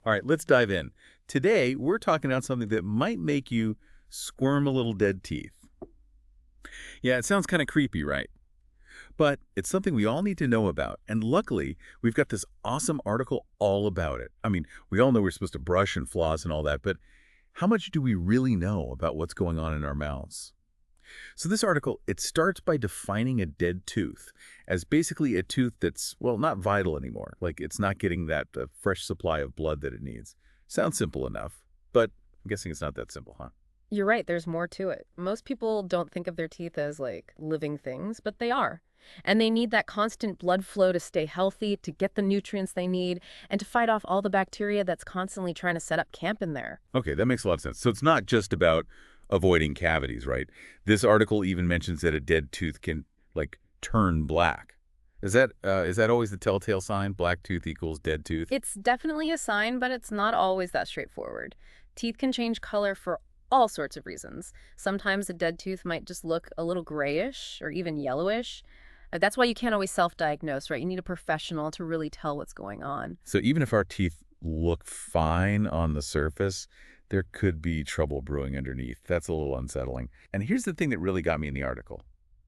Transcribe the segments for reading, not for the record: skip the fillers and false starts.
All right, let's dive in. Today, we're talking about something that might make you squirm a little dead teeth. Yeah, it sounds kind of creepy, right? But it's something we all need to know about. And luckily, we've got this awesome article all about it. I mean, we all know we're supposed to brush and floss and all that, but how much do we really know about what's going on in our mouths? So this article, it starts by defining a dead tooth as basically a tooth that's, well, not vital anymore. Like it's not getting that fresh supply of blood that it needs. Sounds simple enough, but I'm guessing it's not that simple, huh? You're right, there's more to it. Most people don't think of their teeth as like living things, but they are. And they need that constant blood flow to stay healthy, to get the nutrients they need, and to fight off all the bacteria that's constantly trying to set up camp in there. Okay, that makes a lot of sense. So it's not just about avoiding cavities, right? This article even mentions that a dead tooth can, like, turn black. Is that always the telltale sign? Black tooth equals dead tooth? It's definitely a sign, but it's not always that straightforward. Teeth can change color for all sorts of reasons. Sometimes a dead tooth might just look a little grayish or even yellowish. That's why you can't always self-diagnose, right? You need a professional to really tell what's going on. So even if our teeth look fine on the surface, there could be trouble brewing underneath. That's a little unsettling. And here's the thing that really got me in the article.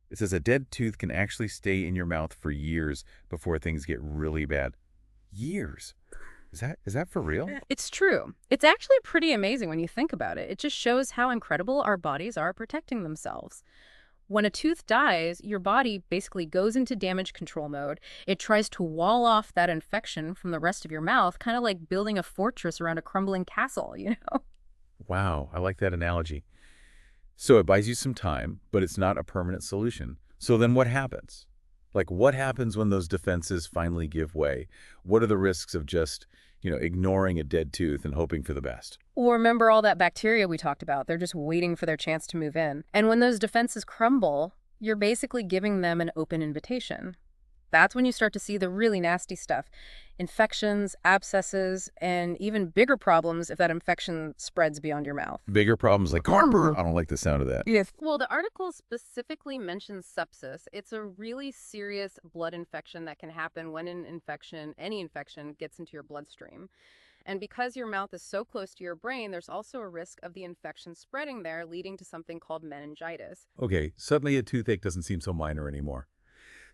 It says a dead tooth can actually stay in your mouth for years before things get really bad. Years? Is that for real? It's true. It's actually pretty amazing when you think about it. It just shows how incredible our bodies are protecting themselves. When a tooth dies, your body basically goes into damage control mode. It tries to wall off that infection from the rest of your mouth, kind of like building a fortress around a crumbling castle, you know? Wow, I like that analogy. So it buys you some time, but it's not a permanent solution. So then what happens? Like what happens when those defenses finally give way? What are the risks of just, ignoring a dead tooth and hoping for the best? Or remember all that bacteria we talked about. They're just waiting for their chance to move in. And when those defenses crumble, you're basically giving them an open invitation. That's when you start to see the really nasty stuff. Infections, abscesses, and even bigger problems if that infection spreads beyond your mouth. Bigger problems like heartburn. I don't like the sound of that. Yes. Well, the article specifically mentions sepsis. It's a really serious blood infection that can happen when any infection, gets into your bloodstream. And because your mouth is so close to your brain, there's also a risk of the infection spreading there, leading to something called meningitis. Okay, suddenly a toothache doesn't seem so minor anymore.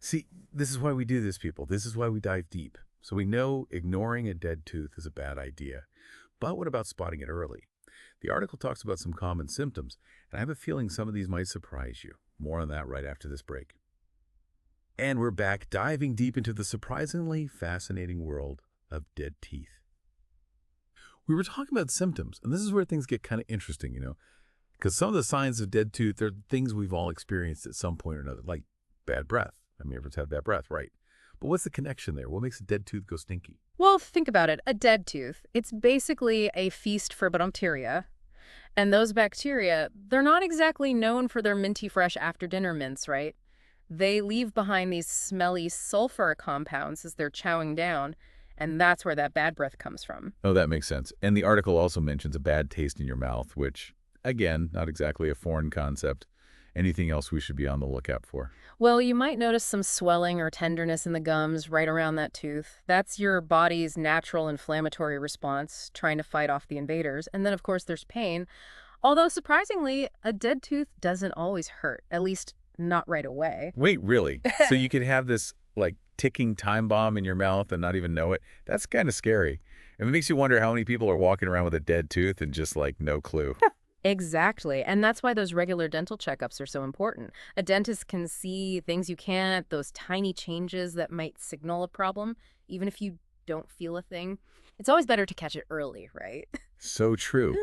See, this is why we do this, people. This is why we dive deep. So we know ignoring a dead tooth is a bad idea. But what about spotting it early? The article talks about some common symptoms, and I have a feeling some of these might surprise you. More on that right after this break. And we're back diving deep into the surprisingly fascinating world of dead teeth. We were talking about symptoms, and this is where things get kind of interesting, because some of the signs of dead tooth are things we've all experienced at some point or another, like bad breath. I mean, everyone's had bad breath, right? But what's the connection there? What makes a dead tooth go stinky? Well, think about it. A dead tooth, it's basically a feast for bacteria. And those bacteria, they're not exactly known for their minty fresh after dinner mints, right? They leave behind these smelly sulfur compounds as they're chowing down, and that's where that bad breath comes from. Oh, that makes sense. And the article also mentions a bad taste in your mouth, which, again, not exactly a foreign concept. Anything else we should be on the lookout for? Well, you might notice some swelling or tenderness in the gums right around that tooth. That's your body's natural inflammatory response, trying to fight off the invaders. And then, of course, there's pain. Although, surprisingly, a dead tooth doesn't always hurt, at least not right away. Wait, really? So you could have this, like, ticking time bomb in your mouth and not even know it? That's kind of scary. And it makes you wonder how many people are walking around with a dead tooth and just, like, no clue. Exactly. And that's why those regular dental checkups are so important. A dentist can see things you can't, those tiny changes that might signal a problem, even if you don't feel a thing. It's always better to catch it early, right? So true.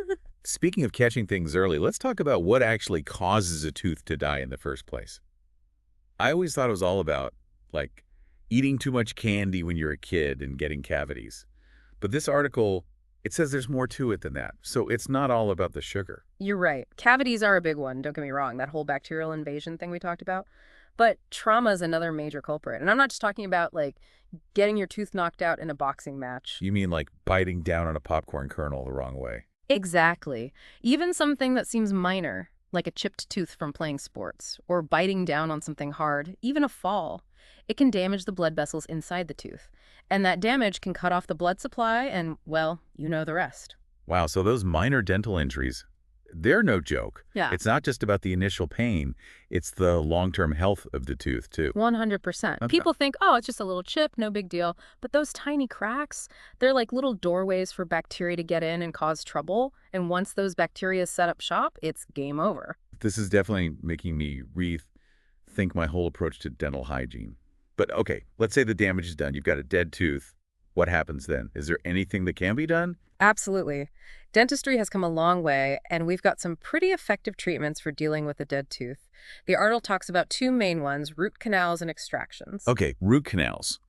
Speaking of catching things early, let's talk about what actually causes a tooth to die in the first place. I always thought it was all about, like, eating too much candy when you're a kid and getting cavities. But this article, it says there's more to it than that. So it's not all about the sugar. You're right. Cavities are a big one, don't get me wrong, that whole bacterial invasion thing we talked about. But trauma is another major culprit. And I'm not just talking about, like, getting your tooth knocked out in a boxing match. You mean like biting down on a popcorn kernel the wrong way? Exactly. Even something that seems minor, like a chipped tooth from playing sports, or biting down on something hard, even a fall. It can damage the blood vessels inside the tooth. And that damage can cut off the blood supply and, well, you know the rest. Wow, so those minor dental injuries, they're no joke. Yeah. It's not just about the initial pain, it's the long-term health of the tooth, too. 100%. Okay. People think, oh, it's just a little chip, no big deal. But those tiny cracks, they're like little doorways for bacteria to get in and cause trouble. And once those bacteria set up shop, it's game over. This is definitely making me rethink my whole approach to dental hygiene. But okay, let's say the damage is done. You've got a dead tooth. What happens then? Is there anything that can be done? Absolutely. Dentistry has come a long way, and we've got some pretty effective treatments for dealing with a dead tooth. The article talks about two main ones, root canals and extractions. Okay, root canals.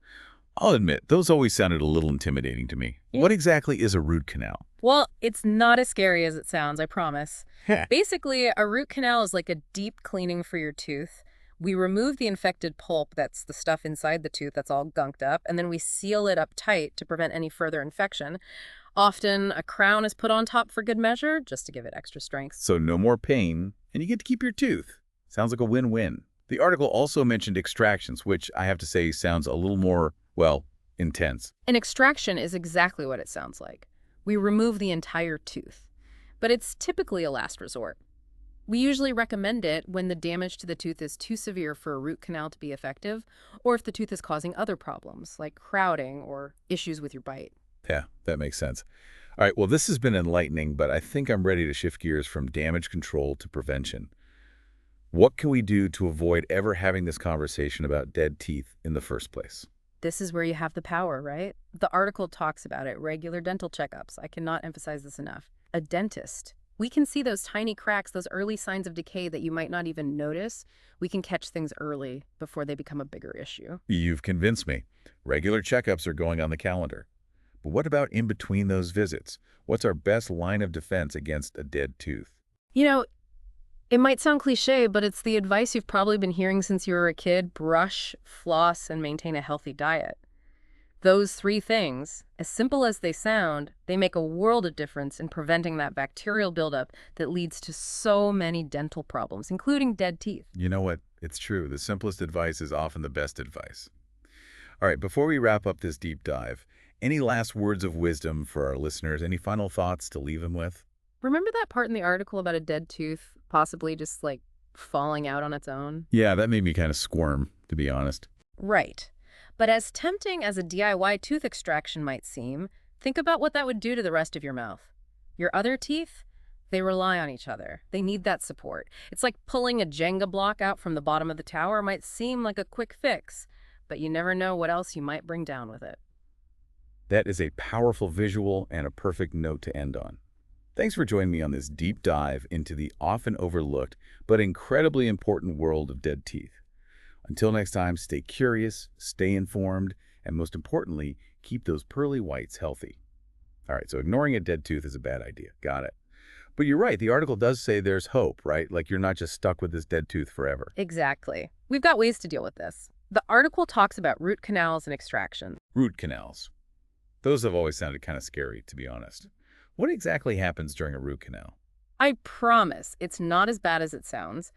I'll admit, those always sounded a little intimidating to me. Yeah. What exactly is a root canal? Well, it's not as scary as it sounds, I promise. Heh. Basically, a root canal is like a deep cleaning for your tooth. We remove the infected pulp, that's the stuff inside the tooth that's all gunked up, and then we seal it up tight to prevent any further infection. Often, a crown is put on top for good measure, just to give it extra strength. So no more pain, and you get to keep your tooth. Sounds like a win-win. The article also mentioned extractions, which I have to say sounds a little more, well, intense. An extraction is exactly what it sounds like. We remove the entire tooth. But it's typically a last resort. We usually recommend it when the damage to the tooth is too severe for a root canal to be effective, or if the tooth is causing other problems, like crowding or issues with your bite. Yeah, that makes sense. All right, well, this has been enlightening, but I think I'm ready to shift gears from damage control to prevention. What can we do to avoid ever having this conversation about dead teeth in the first place? This is where you have the power, right? The article talks about it, regular dental checkups. I cannot emphasize this enough. A dentist. We can see those tiny cracks, those early signs of decay that you might not even notice. We can catch things early before they become a bigger issue. You've convinced me. Regular checkups are going on the calendar. But what about in between those visits? What's our best line of defense against a dead tooth? You know, it might sound cliche, but it's the advice you've probably been hearing since you were a kid. Brush, floss, and maintain a healthy diet. Those three things, as simple as they sound, they make a world of difference in preventing that bacterial buildup that leads to so many dental problems, including dead teeth. You know what? It's true. The simplest advice is often the best advice. All right, before we wrap up this deep dive, any last words of wisdom for our listeners? Any final thoughts to leave them with? Remember that part in the article about a dead tooth possibly just like falling out on its own? Yeah, that made me kind of squirm, to be honest. Right. But as tempting as a DIY tooth extraction might seem, think about what that would do to the rest of your mouth. Your other teeth, they rely on each other. They need that support. It's like pulling a Jenga block out from the bottom of the tower might seem like a quick fix, but you never know what else you might bring down with it. That is a powerful visual and a perfect note to end on. Thanks for joining me on this deep dive into the often overlooked but incredibly important world of dead teeth. Until next time, stay curious, stay informed, and most importantly, keep those pearly whites healthy. All right, so ignoring a dead tooth is a bad idea. Got it. But you're right, the article does say there's hope, right? Like you're not just stuck with this dead tooth forever. Exactly. We've got ways to deal with this. The article talks about root canals and extraction. Root canals. Those have always sounded kind of scary, to be honest. What exactly happens during a root canal? I promise it's not as bad as it sounds.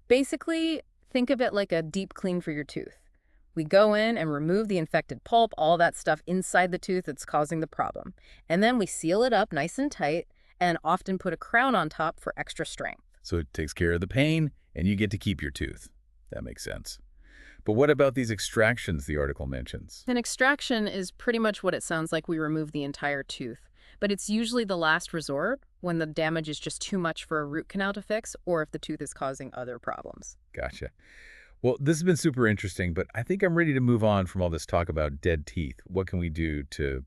Basically, think of it like a deep clean for your tooth. We go in and remove the infected pulp, all that stuff inside the tooth that's causing the problem. And then we seal it up nice and tight and often put a crown on top for extra strength. So it takes care of the pain, and you get to keep your tooth. That makes sense. But what about these extractions the article mentions? An extraction is pretty much what it sounds like. We remove the entire tooth. But it's usually the last resort when the damage is just too much for a root canal to fix or if the tooth is causing other problems. Gotcha. Well, this has been super interesting, but I think I'm ready to move on from all this talk about dead teeth. What can we do to,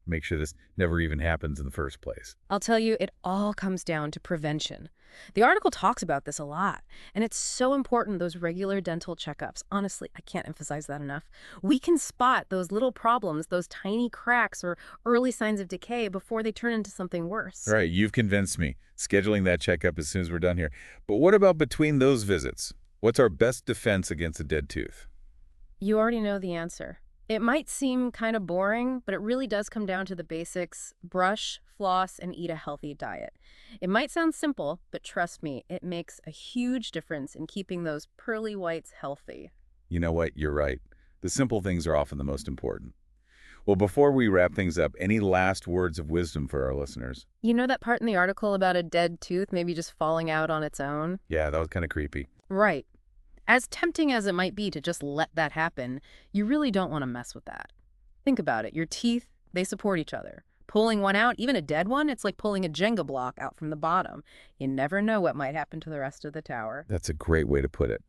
make sure this never even happens in the first place? I'll tell you, it all comes down to prevention. The article talks about this a lot, and it's so important, those regular dental checkups. Honestly, I can't emphasize that enough. We can spot those little problems, those tiny cracks or early signs of decay before they turn into something worse. All right, you've convinced me. Scheduling that checkup as soon as we're done here. But what about between those visits? What's our best defense against a dead tooth? You already know the answer. It might seem kind of boring, but it really does come down to the basics. Brush, floss, and eat a healthy diet. It might sound simple, but trust me, it makes a huge difference in keeping those pearly whites healthy. You know what? You're right. The simple things are often the most important. Well, before we wrap things up, any last words of wisdom for our listeners? You know that part in the article about a dead tooth maybe just falling out on its own? Yeah, that was kind of creepy. Right. As tempting as it might be to just let that happen, you really don't want to mess with that. Think about it. Your teeth, they support each other. Pulling one out, even a dead one, it's like pulling a Jenga block out from the bottom. You never know what might happen to the rest of the tower. That's a great way to put it.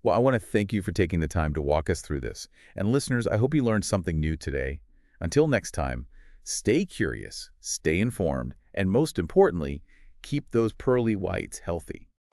Well, I want to thank you for taking the time to walk us through this. And listeners, I hope you learned something new today. Until next time, stay curious, stay informed, and most importantly, keep those pearly whites healthy.